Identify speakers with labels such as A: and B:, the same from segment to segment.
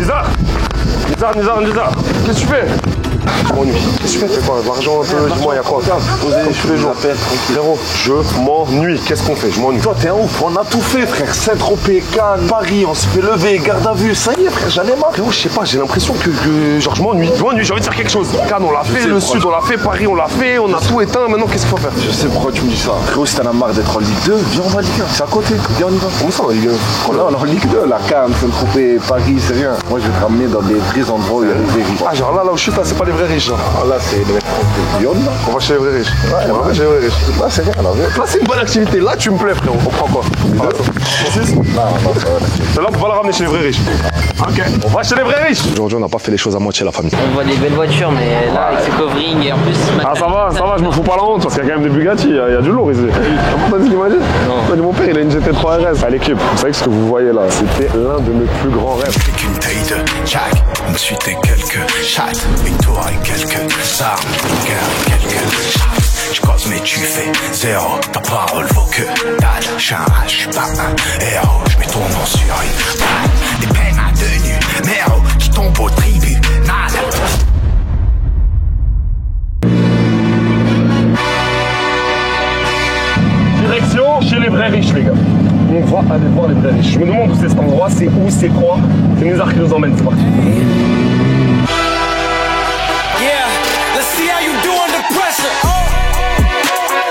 A: Nizar, qu'est-ce que tu fais? Je m'ennuie. Qu'est-ce que tu fais? Quoi? De l'argent un peu? Dis-moi, il y a quoi? Poser tous les jours. Frérot, je m'ennuie. Qu'est-ce qu'on fait? Je m'ennuie.
B: Toi, t'es un ouf. On a tout fait, frère. Saint-Tropez, Cannes, Paris, on s'est fait lever, garde à vue. Ça y est, frère, j'en ai marre.
A: Frérot, je sais pas, j'ai l'impression que genre, je m'ennuie. J'ai envie de faire quelque chose. Cannes, on l'a fait. Le Sud, on l'a fait. Paris, on l'a fait. On a tout éteint. Maintenant, qu'est-ce qu'il faut faire?
B: Je sais pourquoi tu me dis ça. Frérot, si t'en as marre d'être en Ligue 2, viens, on va en Ligue 1. C'est à côté. Viens, on y va.
A: Comment ça, en Ligue 1?
B: Là, on est en Ligue 2. La Cannes, Saint-Tropez, Paris, c'est rien. Moi, je vais te ramener dans des vrais endroits où il y a des riches.
A: Ah, genre là où je suis, c'est pas les vrais riches.
B: Ah, là, c'est les mecs.
A: On va chez les vrais riches.
B: Ouais, on va chez les vrais riches. Là, c'est rien.
A: Là, c'est une bonne activité. Là, tu me plais, frérot. On prend quoi?
B: Non,
A: Là, on va la ramener chez les vrais riches. Ok, on va chez les vrais riches. Aujourd'hui, on n'a pas fait les choses à moitié, la famille.
C: On voit des belles voitures, mais là, avec ce covering et en plus.
A: Ah, ça va, je me fous pas la honte parce qu'il y a quand même des Bugatti, il y a du lourd ici. T'as pas entendu ce qu'il m'a dit? Non. Mon père, il a une GT3 RS. À l'équipe, vous savez que ce que vous voyez là, c'était l'un de mes plus grands rêves.
D: C'est qu'une taille de Jack, ensuite quelques chattes, une tour et quelques armes, une guerre et quelques chattes. Je cause mais tu fais zéro, ta parole vaut que dalle. Je suis pas un héros, je mets ton nom sur une balle. Des peines à deux numéros, je tombe au tribunal.
A: Direction chez les vrais riches, les gars. On va aller voir les vrais riches. Je me demande où c'est cet endroit, c'est où, c'est quoi. C'est Nizar qui nous emmène, c'est parti.
E: Yeah, let's see how you do under pressure.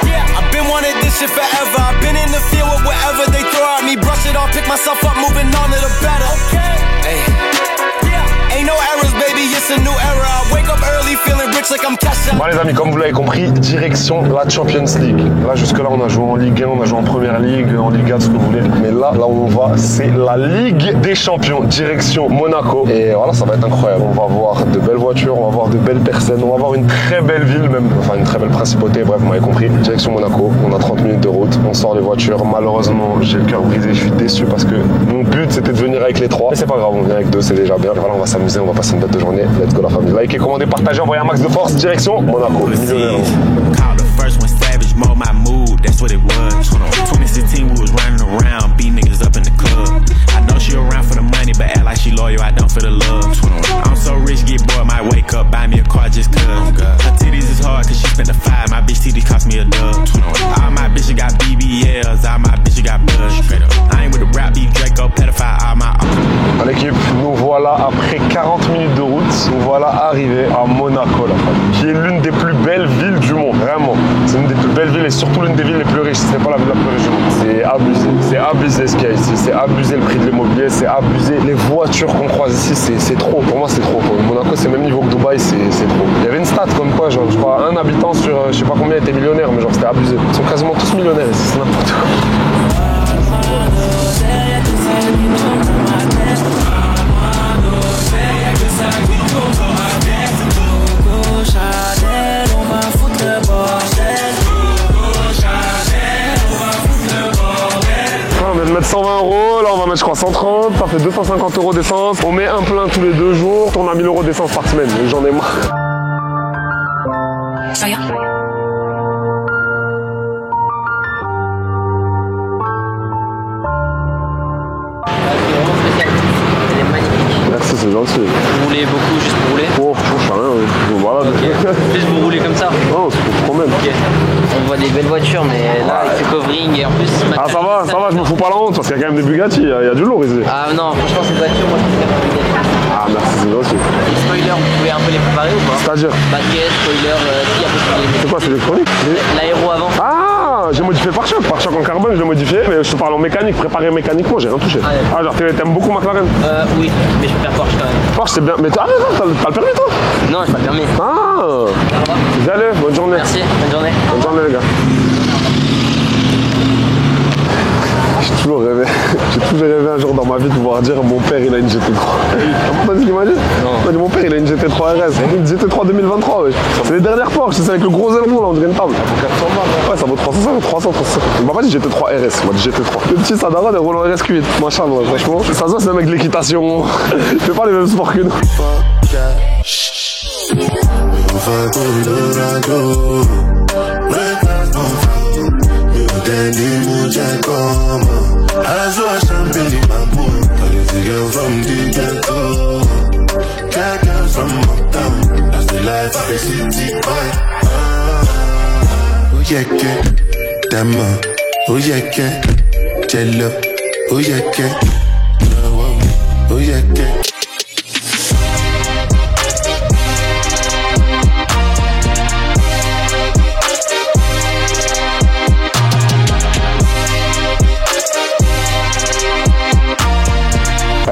E: Yeah, I've been wanting this shit forever. I've been in the field with whatever they throw at me. Brush it off, pick myself up, moving on to the better. Hey. Ain't no errors, baby, it's a new era. I wake up early, feeling rich like I'm cashing.
A: Bon les amis, comme vous l'avez compris, direction la Champions League. Là jusque là on a joué en Ligue 1, on a joué en Première Ligue, en Ligue 1, ce que vous voulez. Mais là où on va, c'est la Ligue des Champions, direction Monaco. Et voilà, ça va être incroyable. On va voir de belles voitures, on va voir de belles personnes, on va voir une très belle ville même, enfin une très belle principauté, bref vous m'avez compris. Direction Monaco, on a 30 minutes de route, on sort les voitures. Malheureusement j'ai le cœur brisé, je suis déçu parce que mon but c'était de venir avec les trois. Mais c'est pas grave, on vient avec deux, c'est déjà bien. Voilà, on va s'amuser, on va passer une bête de journée. Let's go la famille. Likez, commandez, partagez, envoyez un max de force, direction Monaco, les millionnaires.
D: Call the first one savage, mold my mood, that's what it was. 2016 we was running around, beat niggas up in the club. I know she around for the money, but act like she loyal, I don't for the love. I'm so rich, get bored, might wake up, buy me a car just cause. Her titties is hard cause she spent the 5, my bitch titties cost me a dub. All my bitches got BBLs, all my bitches got blood. I ain't with the rap beef, Draco, pedophile, all my...
A: À l'équipe, nous voilà après 40 minutes de route, nous voilà arrivés à Monaco, la famille, qui est l'une des plus belles villes du monde, vraiment. C'est une des plus belles villes et surtout l'une des villes les plus riches, ce n'est pas la ville la plus riche du monde. C'est abusé ce qu'il y a ici, c'est abusé le prix de l'immobilier, c'est abusé les voitures qu'on croise ici, c'est trop, pour moi c'est trop. Monaco c'est le même niveau que Dubaï, c'est trop. Il y avait une stat comme quoi, genre je crois un habitant sur je sais pas combien était millionnaire, mais genre c'était abusé. Ils sont quasiment tous millionnaires ici, c'est n'importe quoi. On vient de mettre 120 €, là on va mettre je crois 130, ça fait 250 € d'essence. On met un plein tous les 2 jours, on a 1000 € d'essence par semaine, j'en ai marre. Merci, c'est gentil.
C: Vous roulez beaucoup juste pour rouler?
A: Oh, je sais rien, voilà.
C: Ok. Plus vous roulez comme ça?
A: Non, c'est pour trop même.
C: Ok. On voit des belles voitures, mais là, avec ce covering et en plus...
A: Ah ça va, je me fous pas la honte parce qu'il y a quand même des Bugatti, il y a du lourd ici.
C: Ah non, franchement, cette voiture, moi, je préfère pas Bugatti.
A: Ah merci, c'est gentil.
C: Les spoilers, vous pouvez un peu les préparer ou pas?
A: C'est-à-dire?
C: Baquet, spoiler, si, un peu les...
A: C'est quoi, c'est électronique?
C: L'aéro avant.
A: Ah, j'ai modifié pare-choc en carbone, je l'ai modifié, mais je te parle en mécanique, préparé mécaniquement, j'ai rien touché. Ah genre t'aimes beaucoup McLaren?
C: Oui, mais je préfère Porsche quand même.
A: Porsche c'est bien, mais t'as le permis toi?
C: Non, j'ai pas le permis.
A: Ah, allez, bonne journée.
C: Merci, bonne journée.
A: Bonne journée les gars. J'ai toujours rêvé un jour dans ma vie de pouvoir dire mon père il a une GT3. T'as entendu ce qu'il m'a dit? Non. Mon père il a une GT3 RS, une GT3 2023 ouais. C'est les dernières Porsche, c'est avec le gros aileron là, on dirait une table. Ça vaut 400 balles. Ouais, ça vaut 300. Il m'a pas dit GT3 RS, il m'a dit GT3. Le petit Sadara de Roland RS8. Machin, moi, franchement. Ça se voit, c'est le mec de l'équitation. Il fait pas les mêmes sports que nous.
F: As I stand in my pool, I get from the ghetto. life of a city boy. Oh yeah, Dama. Oh yeah, Jello. Oh yeah, oh yeah,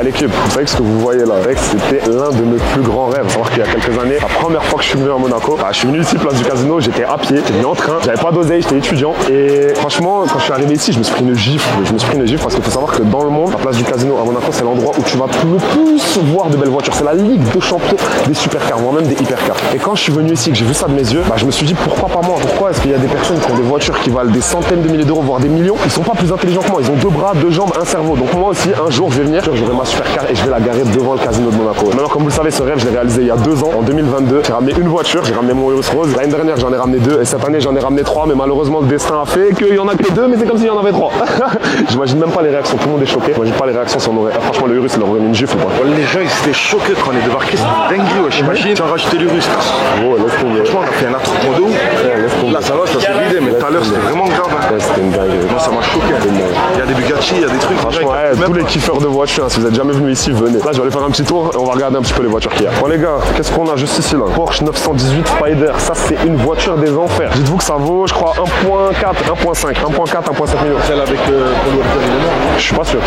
A: L'équipe, vous savez que ce que vous voyez là, c'était l'un de mes plus grands rêves. Savoir qu'il y a quelques années, la première fois que je suis venu à Monaco, je suis venu ici, place du Casino, j'étais à pied, j'étais venu en train, j'avais pas d'oseille, j'étais étudiant. Et franchement, quand je suis arrivé ici, je me suis pris une gifle. Parce qu'il faut savoir que dans le monde, la place du Casino à Monaco, c'est l'endroit où tu vas le plus voir de belles voitures. C'est la ligue de champions des supercars, voire même des hypercars. Et quand je suis venu ici, que j'ai vu ça de mes yeux, je me suis dit pourquoi pas moi? Pourquoi est-ce qu'il y a des personnes qui ont des voitures qui valent des centaines de milliers d'euros, voire des millions? Ils sont pas plus intelligents que moi, ils ont 2 bras, 2 jambes, un cerveau. Donc moi aussi, un jour, je vais venir, j'aurai ma supercar et je vais la garer devant le Casino de Monaco. Maintenant, comme vous le savez, ce rêve, je l'ai réalisé il y a 2 ans, en 2022. J'ai ramené une voiture, j'ai ramené mon Urus Rose. L'année dernière, j'en ai ramené 2 et cette année, j'en ai ramené 3. Mais malheureusement, le destin a fait qu'il y en a que 2, mais c'est comme s'il y en avait 3. J'imagine même pas les réactions, tout le monde est choqué. J'imagine pas les réactions si on aurait. Franchement, le Urus, il aurait mis une gifle ou pas.
B: Les gens, ils étaient choqués quand on est débarqué, c'était une dinguerie, ouais. J'imagine, tu as rajouté l'Urus là.
A: Oh, laisse tomber.
B: Franchement, on a fait un attroupement de ouf. Là, ça va, ça s'est vidé, mais tout à l'heure, c'était vraiment grave. Hein.
A: C'était une dinguerie.
B: Moi, ça m'a choqué. Il y a des Bugatti, il y a des trucs.
A: Franchement, tous les kiffeurs de voitures, si vous êtes jamais venus ici, venez. Là, je vais aller faire un petit tour et on va regarder un petit peu les voitures qu'il y a. Bon les gars, qu'est-ce qu'on a juste ici là? Porsche 918 Spider, ça c'est une voiture des enfers. Dites-vous que ça vaut, je crois, 1.4, 1.5 millions.
B: Celle avec Paul Walker, il est mort.
A: Je suis pas sûr.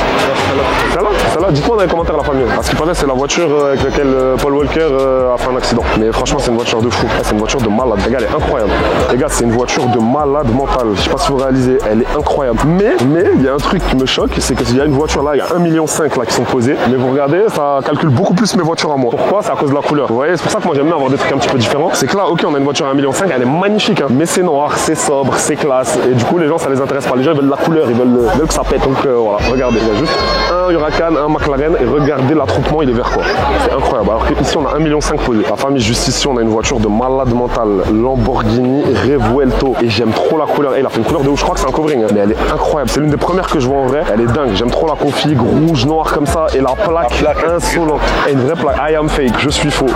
A: Celle-là, dites-moi dans les commentaires la famille. Parce qu'il paraît c'est la voiture avec laquelle Paul Walker a fait un accident. Mais franchement, c'est une voiture de fou. C'est une voiture de malade. Les gars, elle est incroyable. Les gars, c'est une voiture de malade mental. Je sais pas si vous réalisez, elle est incroyable. Mais il y a un truc qui me choque, c'est qu'il y a une voiture là, il y a 1,5 million là qui sont posées. Mais vous regardez, ça calcule beaucoup plus mes voitures à moi. Pourquoi? C'est à cause de la couleur. Vous voyez, c'est pour ça que moi j'aime bien avoir des trucs un petit peu différents. C'est que là, ok, on a une voiture à 1,5 million, elle est magnifique, hein, mais c'est noir, c'est sobre, c'est classe. Et du coup, les gens, ça les intéresse pas. Les gens, ils veulent la couleur, ils veulent que ça pète. Donc voilà, regardez, il y a juste un Huracan, un McLaren, et regardez l'attroupement, il est vert quoi. C'est incroyable. Alors qu'ici, on a 1,5 million posé. La famille, juste ici, on a une voiture de malade mental, Lamborghini Revuelto. Et j'aime trop la couleur. Et il a fait une couleur de ouf, je crois que c'est un covering, hein, mais elle est incroyable. C'est l'une des premières que je vois en vrai. Elle est dingue. J'aime trop la config, rouge, noir comme ça, et la plaque insolente. Et une vraie plaque. I am fake, je suis faux.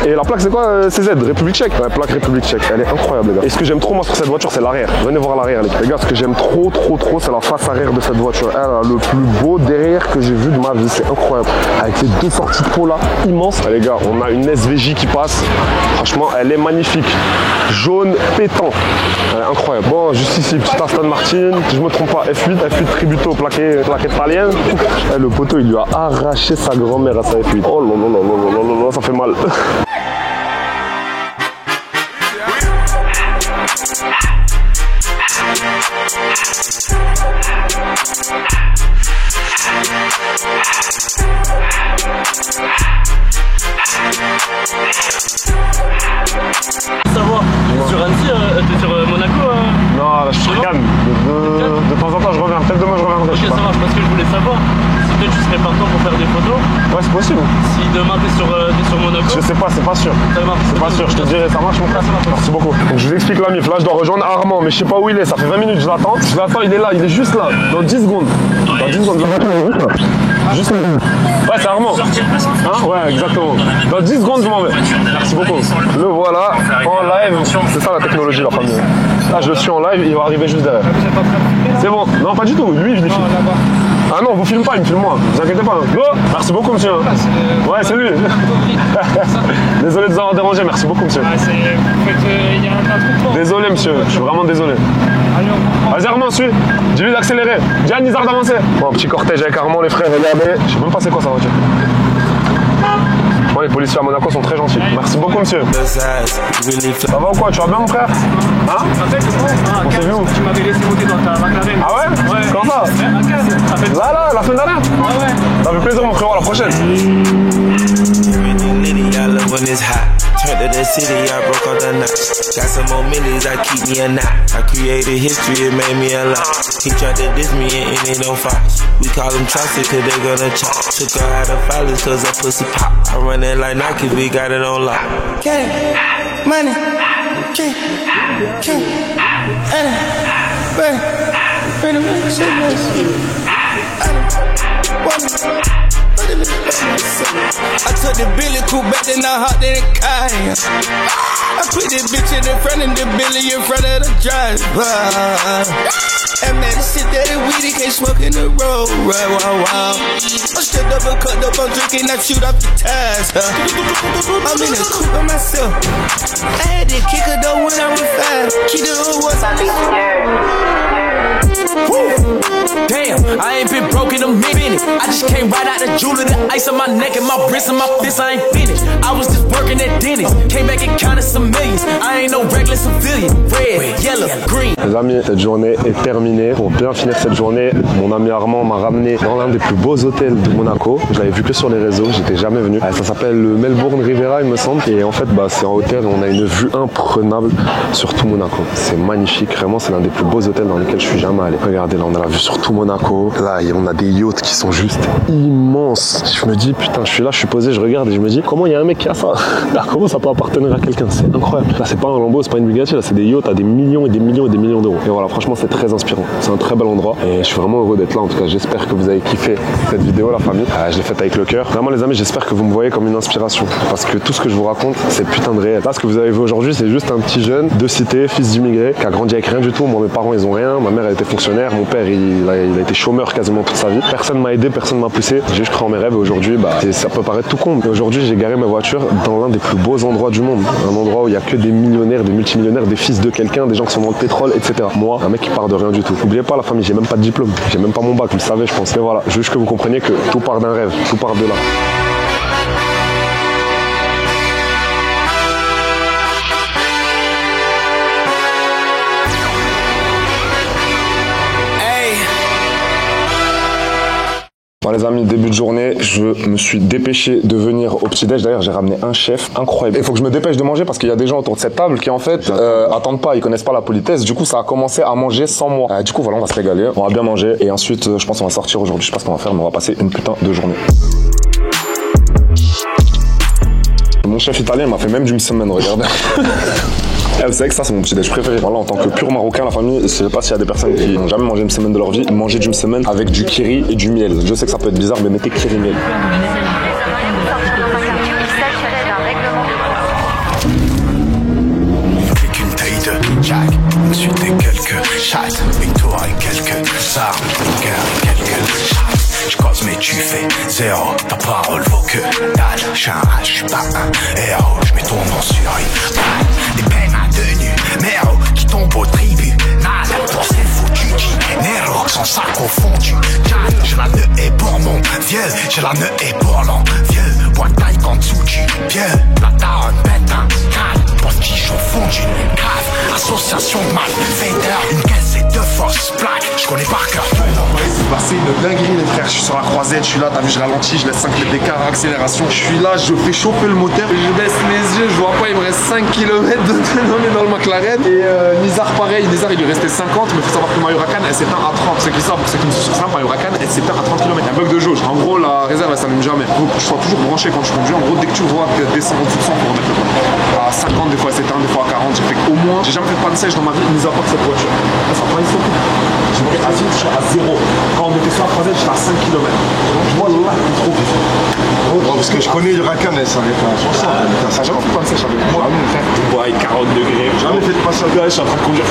A: Et la plaque, c'est quoi? CZ, République tchèque. La plaque République tchèque. Elle est incroyable, les gars. Et ce que j'aime trop, moi, sur cette voiture, c'est l'arrière. Venez voir l'arrière, les gars. Ce que j'aime trop, c'est la face arrière de cette voiture. Elle a le plus beau derrière que j'ai vu de ma vie. C'est incroyable. Avec les 2 sorties de peau là, immenses. Les gars, on a une SVJ qui passe. Franchement, elle est magnifique. Jaune pétant. Elle est incroyable. Bon, juste ici, petite Aston Martin. Si je me trompe pas, F8 Tributo, plaqué italien. Le poteau, il lui a arraché sa grand-mère à sa F8. Oh là là là là là, ça fait mal.
G: Savoir, sur Annecy, t'es sur Monaco
A: Non, là je suis Cannes. De temps en temps je reviens, peut-être demain je reviendrai.
G: Ok, ça marche, parce que je voulais savoir si peut-être tu serais partant pour faire des photos.
A: Ouais, c'est possible.
G: Si demain t'es sur Monaco.
A: Je sais pas, c'est pas sûr.
G: Ça marche.
A: C'est pas sûr, je te dirai, ça marche mon frère. Merci beaucoup. Donc je vous explique la mif, là je dois rejoindre Armand, mais je sais pas où il est, ça fait 20 minutes, je l'attends. Je l'attends, il est là, il est juste là, dans 10 secondes. Dans 10 secondes, juste là. Ouais, c'est Armand. Hein? Ouais, exactement. Dans 10 secondes, je m'en vais. Merci beaucoup. Le voilà, en live. C'est ça la technologie, la famille. Là, je suis en live, il va arriver juste derrière. C'est bon. Non, pas du tout. Lui, je l'ai filmé. Ah non, vous filmez pas, il me filme moi. Vous inquiétez pas. Go. Merci beaucoup, monsieur. Ouais, c'est lui. Désolé de vous avoir dérangé. Merci beaucoup, monsieur. Désolé, monsieur. Je suis vraiment désolé. Vas-y, Armand, suis. Dis-lui d'accélérer. Dis à Nizar d'avancer. Bon, petit cortège avec Armand, les frères. Regardez. Je sais même pas c'est quoi sa voiture. Bon, les policiers à Monaco sont très gentils. Merci beaucoup, monsieur. Ça va ou quoi? Tu vas bien, mon frère? Hein? On s'est vu où?
G: Tu m'avais laissé monter dans ta McLaren.
A: Ah ouais? Quand ça? Là, la semaine dernière?
G: Ah ouais.
A: Ça fait plaisir, mon frérot, à la prochaine.
F: Turned to the city, I broke all the knots. Got some more millies, I keep me a knot. I created history, it made me a lot. He tried to diss me and it on Fox. We call them Chaucer cause they gonna chop. Took her out of filers cause her pussy pop. I run it like Nike, we got it on lock.
H: Get it, money, king,
E: I took the Billy Cool back, then I hopped in the car.
H: I put this bitch in front of the Billy in front of the driver. And man, the shit that is weed, can't smoke in the road. Right, wow. I'm stripped up and cut up, I'm drinking, I shoot up the tires. I'm in the coupe by myself. I had to kick her though when I was 5. Keep the hood once I leave.
E: Damn, I ain't been broke in a minute. I just came right out the jewelry, the ice on my neck and my wrist and my fist, I ain't finished. I was just working at Denny's, came back and counted some millions. I ain't no regular civilian. Red, yellow, green.
A: Les amis, cette journée est terminée. Pour bien finir cette journée, mon ami Armand m'a ramené dans l'un des plus beaux hôtels de Monaco. Je l'avais vu que sur les réseaux, j'étais jamais venu. Ça s'appelle le Melbourne Riviera, il me semble. Et en fait, c'est un hôtel où on a une vue imprenable sur tout Monaco. C'est magnifique, vraiment, c'est l'un des plus beaux hôtels dans lesquels je suis jamais allé. Regardez, là, on a la vue sur tout Monaco. Là, on a des yachts qui sont juste immenses. Je me dis, putain, je suis là, je suis posé, je regarde et je me dis, comment il y a un mec qui a ça? Là, comment ça peut appartenir à quelqu'un? C'est incroyable. Là, c'est pas un Lambo, c'est pas une Bugatti, là, c'est des yachts à des millions et des millions et des millions d'euros. Et voilà, franchement, c'est très inspirant. C'est un très bel endroit et je suis vraiment heureux d'être là. En tout cas, j'espère que vous avez kiffé cette vidéo, la famille. Je l'ai faite avec le cœur. Vraiment, les amis, j'espère que vous me voyez comme une inspiration parce que tout ce que je vous raconte, c'est putain de réel. Là, ce que vous avez vu aujourd'hui, c'est juste un petit jeune de cité, fils d'immigré, qui a grandi avec rien du tout. Moi, mes parents, ils ont rien. Ma mère, elle était fonctionnaire. Mon père, il a été chômeur quasiment toute sa vie. Personne m'a aidé, personne m'a poussé. J'ai juste cru en mes rêves et aujourd'hui, ça peut paraître tout con. Mais aujourd'hui, j'ai garé ma voiture dans l'un des plus beaux endroits du monde. Un endroit où il n'y a que des millionnaires, des multimillionnaires, des fils de quelqu'un, des gens qui sont dans le pétrole, etc. Moi, un mec qui part de rien du tout. N'oubliez pas la famille, j'ai même pas de diplôme. J'ai même pas mon bac, vous le savez, je pense. Mais voilà, juste que vous compreniez que tout part d'un rêve, tout part de là. Bon les amis, début de journée, je me suis dépêché de venir au petit-déj. D'ailleurs, j'ai ramené un chef incroyable. Il faut que je me dépêche de manger parce qu'il y a des gens autour de cette table qui en fait attendent pas, ils connaissent pas la politesse. Du coup, ça a commencé à manger sans moi. Du coup, voilà, on va se régaler, on va bien manger et ensuite, je pense qu'on va sortir aujourd'hui. Je sais pas ce qu'on va faire, mais on va passer une putain de journée. Mon chef italien m'a fait même du msemen, regardez. Vous savez que ça c'est mon petit déj préféré. Voilà, en tant que pur marocain, la famille, je sais pas s'il y a des personnes qui n'ont jamais mangé une semaine de leur vie, manger du msemen avec du kiri et du miel. Je sais que ça peut être bizarre, mais mettez kiri miel.
I: Qu'une taille de Jack, ensuite des quelques chasses, victoire et quelques armes, guerre et quelques chasses. J'cause mais tu fais zéro, ta parole vaut que dalle. J'suis un j'suis pas un héros, j'mets ton nom sur une balle. Des peines à tenue, méro qui tombe au tribunal. Pour ces foutus dinero, sans sac au fond du calme. J'ai la nœud pour mon vieux, j'ai la nœud pour l'envieux. Boîte taille qu'en dessous du pied, la daronne pète un calme. Pour qui j'au fond d'une cave, association de malfaiteurs. Une caisse et deux fausses plaques, j'connais par cœur tout le monde.
B: C'est passé une dinguerie les frères, je suis sur la croisette, je suis là, t'as vu je ralentis, je laisse 5 mètres d'écart, accélération. Je suis là, je fais chauffer le moteur, je baisse les yeux, je vois pas, il me reste 5 km dans le McLaren. Et Nizar pareil, Nizar il lui restait 50, mais il faut savoir que ma Huracan elle s'éteint à 30. Ceux qui savent, pour ceux qui me suivent sur ça, ma Huracan elle s'éteint à 30 km, il y a un bug de jauge. En gros la réserve elle s'allume jamais, faut que je sois toujours branché quand je conduis. En gros dès que tu vois que descendre en dessous de 100 pour remettre le point. À 50 des fois elle s'éteint, des fois à 40, j'ai fait au moins, j'ai jamais fait de panne sèche dans ma vie, mis à part cette voiture. Là ça prend une seconde. Je me à vite, je suis à 0. Quand on était sur la croisette, j'étais à 5 km. Je vois là, il est trop vite. Parce que je connais Huracan, elle s'arrête à 60. Ça jamais fait de panne sèche avec moi.
A: Ouais, 40 degrés.
B: Jamais fait de panne sèche.
A: Je suis en train de conduire.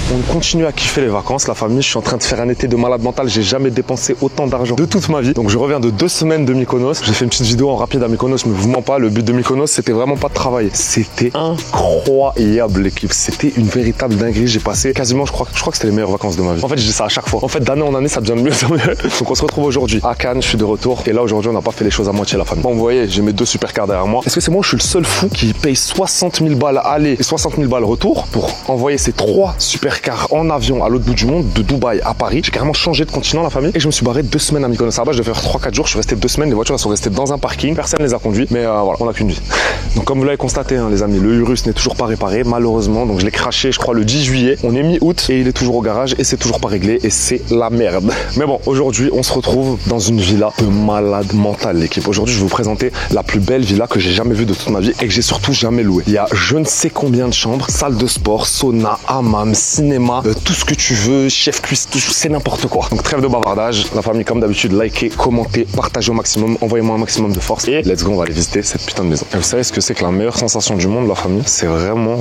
A: On continue à kiffer les vacances, la famille. Je suis en train de faire un été de malade mental. J'ai jamais dépensé autant d'argent de toute ma vie. Donc je reviens de 2 semaines de Mykonos. J'ai fait une petite vidéo en rapide à Mykonos, mais vous mens pas. Le but de Mykonos, c'était vraiment pas de travailler. C'était incroyable, l'équipe. C'était une véritable dinguerie. J'ai passé quasiment, je crois que c'était les meilleures vacances de ma vie. En fait, je dis ça à chaque fois. En fait, d'année en année, ça devient de mieux en mieux. Donc on se retrouve aujourd'hui à Cannes. Je suis de retour. Et là, aujourd'hui, on n'a pas fait les choses à moitié, la famille. Bon, vous voyez, j'ai mes 2 supercars derrière moi. Est-ce que c'est moi, je suis le seul fou qui paye 60 000 balles aller et 60 000 balles retour pour envoyer ces 3 supercars en avion à l'autre bout du monde, de Dubaï à Paris. J'ai carrément changé de continent, la famille, et je me suis barré 2 semaines à Mykonos. À la base, je devais faire 3-4 jours, je suis resté 2 semaines, les voitures elles sont restées dans un parking, personne les a conduites, mais voilà, on n'a qu'une vie. Donc comme vous l'avez constaté, hein, les amis, le Urus n'est toujours pas réparé, malheureusement, donc je l'ai craché, je crois, le 10 juillet. On est mi-août et il est toujours au garage et c'est toujours pas réglé et c'est la merde. Mais bon, aujourd'hui, on se retrouve dans une villa de malade mental, l'équipe. Aujourd'hui, je vais vous présenter la plus belle villa que j'ai jamais vue de toute ma vie et que j'ai surtout jamais louée. Il y a je ne sais combien de chambres, salle de sport, sauna, hammam, cinéma, cinéma, tout ce que tu veux, chef cuisse, c'est n'importe quoi. Donc trêve de bavardage, la famille comme d'habitude, likez, commentez, partagez au maximum, envoyez-moi un maximum de force et let's go, on va aller visiter cette putain de maison. Et vous savez ce que c'est que la meilleure sensation du monde, la famille? C'est vraiment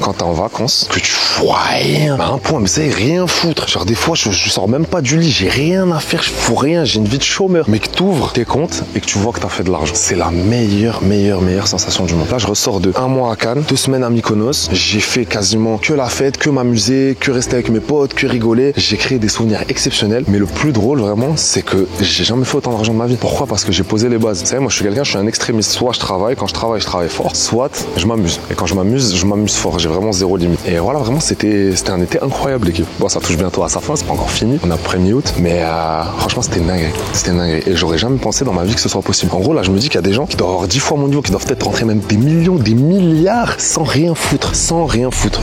A: quand t'es en vacances, que tu vois rien, à un point, mais c'est rien foutre. Genre des fois, je sors même pas du lit, j'ai rien à faire, je fous rien, j'ai une vie de chômeur. Mais que t'ouvres tes comptes et que tu vois que t'as fait de l'argent. C'est la meilleure sensation du monde. Là, je ressors de 1 mois à Cannes, 2 semaines à Mykonos. J'ai fait quasiment que la fête, que m'amuser, que rester avec mes potes, que rigoler. J'ai créé des souvenirs exceptionnels. Mais le plus drôle, vraiment, c'est que j'ai jamais fait autant d'argent de ma vie. Pourquoi? Parce que j'ai posé les bases. Vous savez, moi, je suis un extrémiste. Soit je travaille, quand je travaille fort. Soit je m'amuse. Et quand je m'amuse fort. J'ai vraiment zéro limite. Et voilà, vraiment, c'était un été incroyable, l'équipe. Bon, ça touche bientôt à sa fin, c'est pas encore fini. On a après mi-août. Mais franchement, c'était une dinguerie. C'était une dinguerie. Et j'aurais jamais pensé dans ma vie que ce soit possible. En gros, là, je me dis qu'il y a des gens qui doivent avoir 10 fois mon niveau, qui doivent peut-être rentrer même des millions, des milliards sans rien foutre.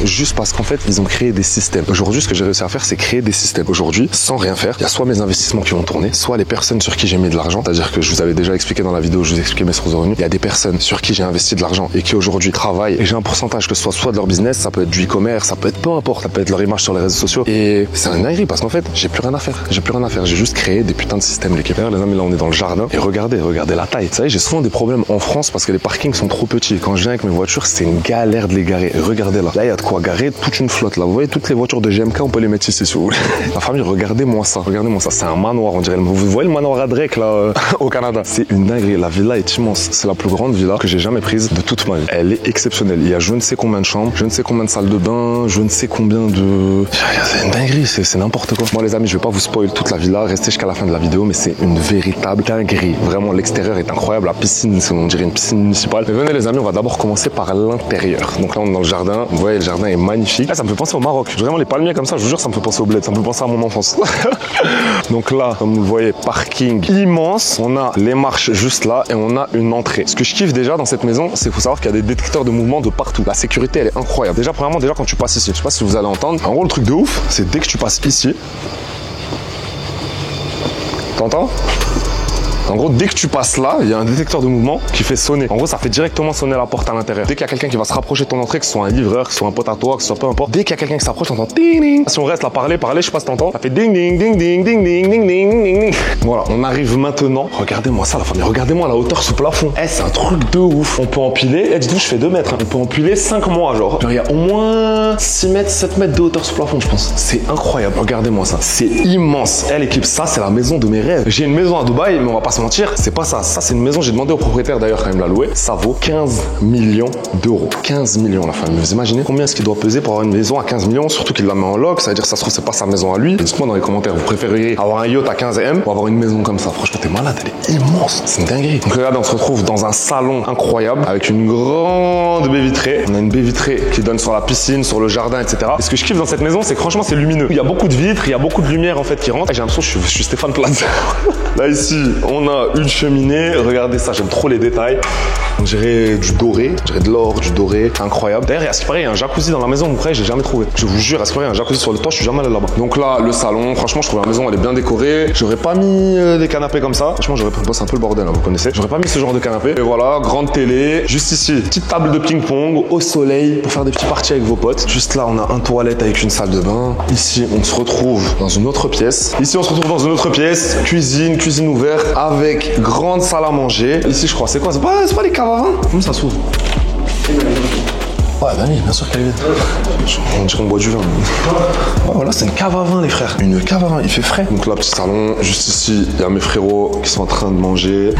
A: Juste parce qu'en fait, ils ont créé des systèmes. Aujourd'hui, ce que j'ai réussi à faire, c'est créer des systèmes. Aujourd'hui, sans rien faire, il y a soit mes investissements qui vont tourner, soit les personnes sur qui j'ai mis de l'argent. C'est-à-dire que je vous avais déjà expliqué dans la vidéo, je vous expliquais mes sources de revenus. Il y a des personnes sur qui j'ai investi de l'argent et qui aujourd'hui travaillent. Et j'ai un pourcentage, que ce soit de leur business, ça peut être du e-commerce, ça peut être peu importe, ça peut être leur image sur les réseaux sociaux. Et c'est un dinguerie parce qu'en fait, j'ai plus rien à faire. J'ai juste créé des putains de systèmes, l'équipe. Les amis, là, on est dans le jardin et regardez la taille. Vous savez, j'ai souvent des problèmes en France parce que les parkings sont trop petits. Quand je viens avec mes voitures, c'est une galère de les garer. Et regardez là. Là, il y a de quoi garer toute une flotte. Là, vous voyez, toutes les voitures de GMK, on peut les mettre ici si vous voulez. La famille, regardez-moi ça. C'est un manoir, on dirait. Vous voyez le manoir à Drake, là, au Canada. C'est une dinguerie. La villa est immense. C'est la plus grande villa que j'ai jamais prise de toute ma vie. Elle est exceptionnelle. Il y a je ne sais combien de chambres, je ne sais combien de salles de bain, je ne sais combien de... C'est une dinguerie, c'est n'importe quoi. Moi, les amis, je vais pas vous spoil toute la villa. Restez jusqu'à la fin de la vidéo, mais c'est une véritable dinguerie. Vraiment, l'extérieur est incroyable. La piscine, on dirait une piscine municipale. Mais venez, les amis, on va d'abord commencer par l'intérieur. Donc là, on est dans le jardin. Vous voyez, le jardin est magnifique. Là, ça me fait penser au Maroc. Vraiment, les palmiers comme ça, je vous jure, ça me fait penser au bled. Ça me fait penser à mon enfance. Donc là, comme vous le voyez, parking immense. On a les marches juste là et on a une entrée. Ce que je kiffe déjà dans cette maison, c'est qu'il faut savoir qu'il y a des détecteurs de mouvement de partout. La sécurité, elle est incroyable. Déjà, premièrement, quand tu passes ici, je sais pas si vous allez entendre. En gros, le truc de ouf, c'est dès que tu passes ici. T'entends? En gros, dès que tu passes là, il y a un détecteur de mouvement qui fait sonner. En gros, ça fait directement sonner la porte à l'intérieur. Dès qu'il y a quelqu'un qui va se rapprocher de ton entrée, que ce soit un livreur, que ce soit un pote à toi, que ce soit peu importe, dès qu'il y a quelqu'un qui s'approche, t'entends ding ding. Si on reste là, parler, je sais pas si t'entends, ça fait ding ding ding ding ding ding ding ding ding ding. Voilà, on arrive maintenant. Regardez-moi ça, la famille. Regardez-moi la hauteur sous plafond. C'est un truc de ouf. On peut empiler. Dites-vous, je fais 2 mètres. On peut empiler 5 mois, genre. Il y a au moins 6 mètres, 7 mètres de hauteur sous plafond, je pense. C'est incroyable. Regardez-moi ça. C'est immense. L'équipe, ça, c'est la maison de mes rêves. J'ai une maison à Dubaï, mais on va pas se mentir, c'est pas ça. Ça, c'est une maison, j'ai demandé au propriétaire d'ailleurs quand il me l'a loué. Ça vaut 15 millions d'euros. 15 millions, la famille. Vous imaginez combien est-ce qu'il doit peser pour avoir une maison à 15 millions? Surtout qu'il la met en loc, ça veut dire que ça se trouve, c'est pas sa maison à lui. Dites-moi dans les commentaires, vous préféreriez avoir un yacht à 15 M ou avoir une maison comme ça? Franchement, t'es malade, elle est immense. C'est une dinguerie. Donc regardez, on se retrouve dans un salon incroyable avec une grande baie vitrée. On a une baie vitrée qui donne sur la piscine, sur le jardin, etc. Et ce que je kiffe dans cette maison, c'est que franchement, c'est lumineux. Il y a beaucoup de vitres, il y a beaucoup de lumière en fait qui rentre. Et j'ai l'impression que je suis Stéphane Plaza. Là, ici, on a une cheminée. Regardez ça, j'aime trop les détails. On dirait du doré, on dirait de l'or, du doré, incroyable. D'ailleurs, à ce qui paraît, il y a un jacuzzi dans la maison, après, j'ai jamais trouvé. Je vous jure, à ce qui paraît, il y a un jacuzzi sur le toit, je suis jamais allé là-bas. Donc là, le salon, franchement, je trouve la maison, elle est bien décorée. J'aurais pas mis des canapés comme ça. Franchement, c'est un peu le bordel, hein, vous connaissez. J'aurais pas mis ce genre de canapé. Et voilà, grande télé. Juste ici, petite table de ping-pong au soleil pour faire des petits parties avec vos potes. Juste là, on a un toilette avec une salle de bain. Ici, on se retrouve dans une autre pièce. Ici, on se retrouve dans une autre pièce. Cuisine ouverte avec grande salle à manger. Ici, je crois, c'est quoi? C'est pas les caves à vin? Comment ça s'ouvre? Ouais, bah oui, bien sûr qu'elle est vide. On dirait qu'on boit du vin. Ouais, voilà, c'est une cave à vin, les frères. Une cave à vin, il fait frais. Donc là, petit salon. Juste ici, il y a mes frérots qui sont en train de manger.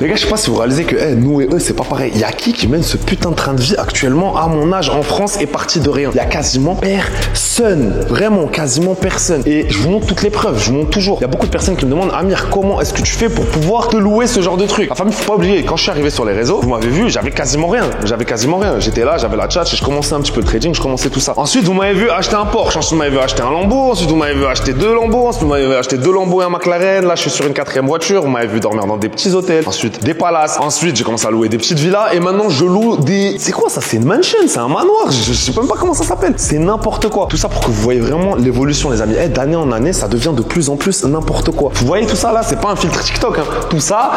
A: Les gars, je sais pas si vous réalisez que nous et eux, c'est pas pareil. Il y a qui mène ce putain de train de vie actuellement à mon âge en France et parti de rien? Il y a quasiment personne. Vraiment, quasiment personne. Et je vous montre toutes les preuves, je vous montre toujours. Il y a beaucoup de personnes qui me demandent, Amir, comment est-ce que tu fais pour pouvoir te louer ce genre de truc? La famille, faut pas oublier, quand je suis arrivé sur les réseaux, vous m'avez vu, j'avais quasiment rien. J'étais là, j'avais la chat, et je commençais un petit peu le trading, je commençais tout ça. Ensuite, vous m'avez vu acheter un Porsche, ensuite vous m'avez vu acheter un Lambo, ensuite vous m'avez vu acheter 2 Lambos, ensuite vous m'avez vu acheter 2 Lambos et un McLaren. Là, je suis sur une 4e voiture, vous m'avez vu dormir dans des petits hôtels. Ensuite, des palaces. Ensuite, j'ai commencé à louer des petites villas et maintenant je loue des... C'est quoi ça? C'est une mansion, c'est un manoir. Je sais même pas comment ça s'appelle. C'est n'importe quoi. Tout ça pour que vous voyez vraiment l'évolution, les amis. D'année en année, ça devient de plus en plus n'importe quoi. Vous voyez tout ça là, c'est pas un filtre TikTok. Hein. Tout ça...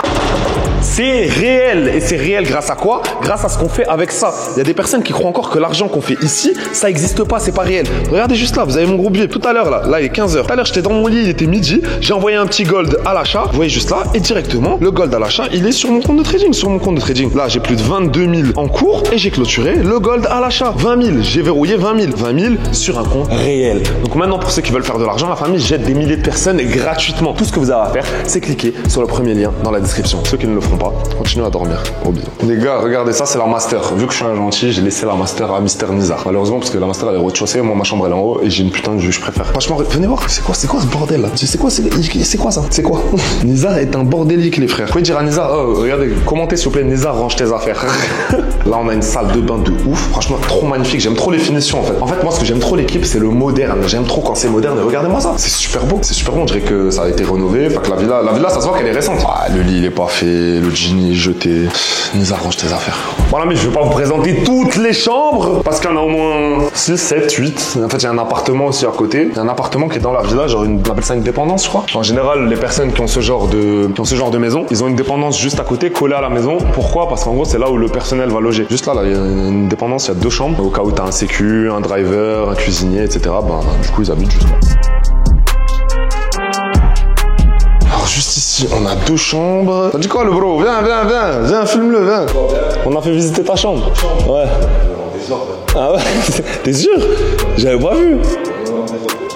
A: C'est réel. Et c'est réel grâce à quoi? Grâce à ce qu'on fait avec ça. Il y a des personnes qui croient encore que l'argent qu'on fait ici, ça n'existe pas, c'est pas réel. Regardez juste là, vous avez mon gros billet. Tout à l'heure, là il est 15h. Tout à l'heure, j'étais dans mon lit, il était midi. J'ai envoyé un petit gold à l'achat. Vous voyez juste là. Et directement, le gold à l'achat, il est sur mon compte de trading. Sur mon compte de trading. Là, j'ai plus de 22 000 en cours et j'ai clôturé le gold à l'achat. 20 000. J'ai verrouillé 20 000. 20 000 sur un compte réel. Donc maintenant, pour ceux qui veulent faire de l'argent, la famille jette des milliers de personnes gratuitement. Tout ce que vous avez à faire, c'est cliquer sur le premier lien dans la description. Ceux qui ne le feront pas, continuez à dormir. Gros bisous. Les gars, regardez ça, c'est la master. Vu que je suis un gentil, j'ai laissé la master à Mister Nizar. Malheureusement, parce que la master elle est au rez-de-chaussée, moi ma chambre elle est en haut et j'ai une putain de vue, je préfère. Franchement, venez voir, c'est quoi ce bordel là? C'est quoi ça? C'est quoi? Nizar est un bordélique, les frères. Vous pouvez dire à Nizar, oh, regardez, commentez s'il vous plaît, Nizar, range tes affaires. Là, on a une salle de bain de ouf. Franchement, trop magnifique. J'aime trop les finitions en fait. En fait, moi, ce que j'aime trop l'équipe, c'est le moderne. J'aime trop quand c'est moderne. Et regardez-moi ça. C'est super beau. C'est super bon. On dirait que ça a été rénové. Enfin, que la villa, ça se voit qu'elle est récente. Ah, le lit, il est pas fait. Le jean est jeté. Nizar, range tes affaires. Bon, là, mais je vais pas vous présenter toutes les chambres parce qu'il y en a au moins 6, 7, 8. En fait, il y a un appartement aussi à côté. Il y a un appartement qui est dans la villa, genre on appelle ça une dépendance, je crois. En général, les personnes qui ont ce genre de maison, ils ont une dépendance juste à côté, collée à la maison. Pourquoi? Parce qu'en gros, c'est là où le personnel va loger. Juste là, il y a une dépendance, il y a 2 chambres. Au cas où t'as un sécu, un driver, un cuisinier, etc. Ben, du coup, ils habitent juste là. Alors, juste ici, on a 2 chambres. T'as dit quoi, le bro? Viens, filme-le, viens. On a fait visiter ta chambre. Ouais. Ah ouais? T'es sûr? J'avais pas vu.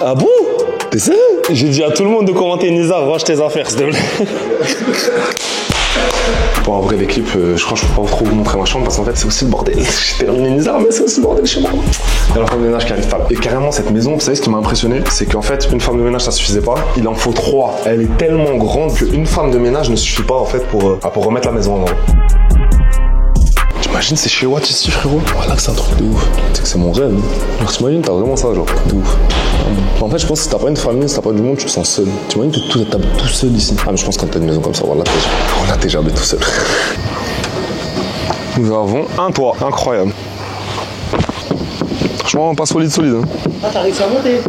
A: Ah bon? T'es sérieux? J'ai dit à tout le monde de commenter Nizar, range tes affaires, s'il te plaît. Bon, en vrai, les clips, je crois que je peux pas trop vous montrer ma chambre parce qu'en fait, c'est aussi le bordel. J'ai terminé Nizar, mais c'est aussi le bordel chez moi. Il y a la femme de ménage qui arrive pas là. Et carrément, cette maison, vous savez ce qui m'a impressionné? C'est qu'en fait, une femme de ménage, ça suffisait pas. Il en faut 3. Elle est tellement grande qu'une femme de ménage ne suffit pas en fait pour remettre la maison en ordre. T'imagines, c'est chez Watt ici, frérot? Voilà que c'est un truc de ouf. C'est que c'est mon rêve. Alors t'imagines, t'as vraiment ça, genre, de ouf. En fait, je pense que si t'as pas une famille, si t'as pas du monde, tu te sens seul. Tu imagines que t'habites tout seul ici. Ah, mais je pense que quand t'as une maison comme ça, voilà, t'es jamais tout seul. Nous avons un toit, incroyable. Franchement, pas solide. Hein.
J: Ah, t'as réussi à monter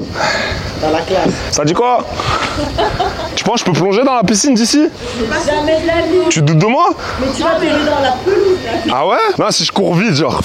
J: dans la classe.
A: Ça dit quoi? Tu penses que je peux plonger dans la piscine d'ici?
J: Jamais de la vie.
A: Tu doutes de moi?
J: Mais tu vas périr dans la pelouse.
A: Ah ouais? Non, si je cours vite, genre.